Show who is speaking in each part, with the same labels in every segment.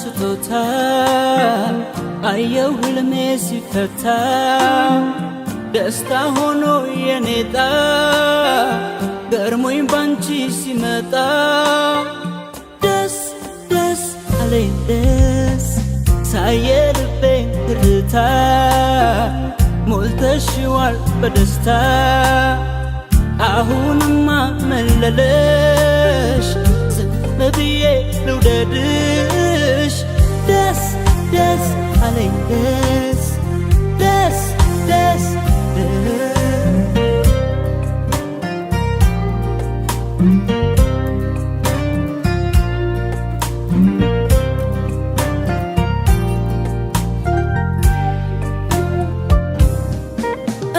Speaker 1: ስጦታ አየው ህልሜ ሲፈታ ደስታ ሆኖ የኔጣ ገርሞኝ ባንቺ ሲመጣ ደስ ደስ አለኝ ደስ ሳየ ልቤን ትርታ ሞልተሽዋል በደስታ አሁንማ መለለሽ ዝም ብዬ ልውደድሽ ደስ ደስ አለኝ ደስ ደስ ደስ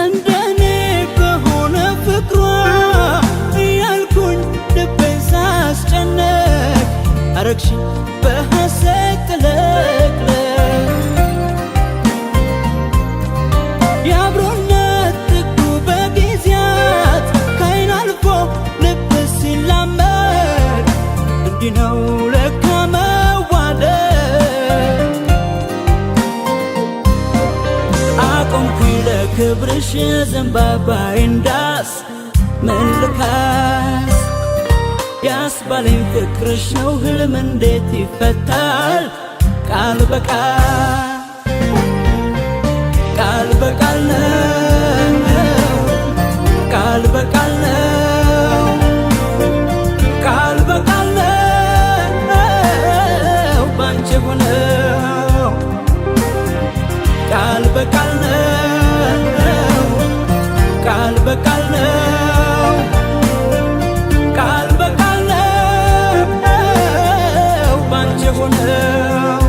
Speaker 1: እንደኔ በሆነ ፍቅሯ እያልኩኝ ልቤን ሳስጨነቅ አረግሽኝ በሐሴት ጥለቅለቅ የአብሮነት ጥጉ በጊዜያት ካይን አልፎ ልብ ሲላመድ እንዲህ ነው ለካ መዋደድ አቆምኩኝ ለክብርሽ ዘንባባዬን ዳስ ምን ልካስ ያስባለኝ ፍቅርሽ ነው ህልም እንዴት ይፈታል ቃል በቃል ቃል በቃል ነው ቃል በቃል ነው ቃል በቃል ነው ባንቺ ሆነው ቃል በቃል ነው ቃል በቃል ነው ቃል በቃል ነው ባንቺ ሆነው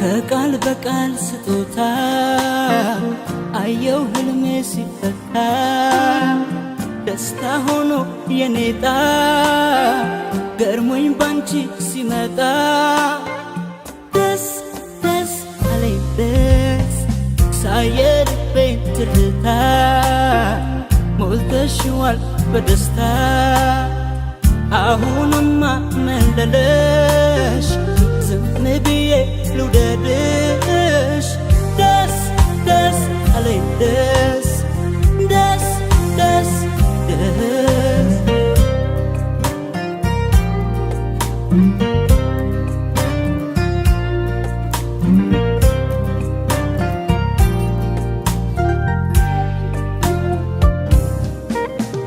Speaker 1: ከቃል በቃል ስጦታ አየው ህልሜ ሲፈታ ደስታ ሆኖ የኔጣ ገርሞኝ ባንቺ ሲመጣ ደስ ደስ አለኝ ደስ ሳየ ልቤን ትርታ ሞልተሽዋል በደስታ አሁንማ መለለሽ ዝም ብዬ ልውደድሽ ደስ ደስ አለኝ ደስ ደስ ደስ ደስ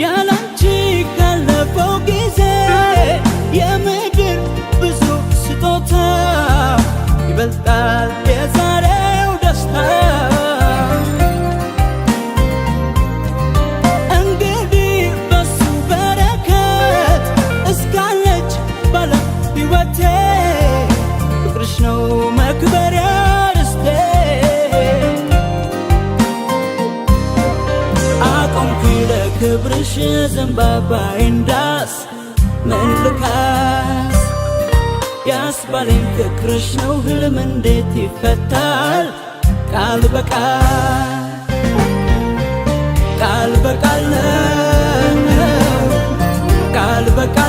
Speaker 1: ያላንቺ ካለፈው ጊዜ የምድር ብዙ ስጦታ ይበልጣል የዛሬው ደስታ እንግዲህ በሱ በረከት እስካለች ባለ ሕይወቴ ፍቅርሽ ነው መክበሪያ ርስቴ አቆምኩኝ ለክብርሽ ዘንባባዬን ዳስ ምን ልካስ ያስባለኝ ፍቅርሽ ነው ህልም እንዴት ይፈታል ቃል በቃል ቃል በቃል ነው ቃል በቃል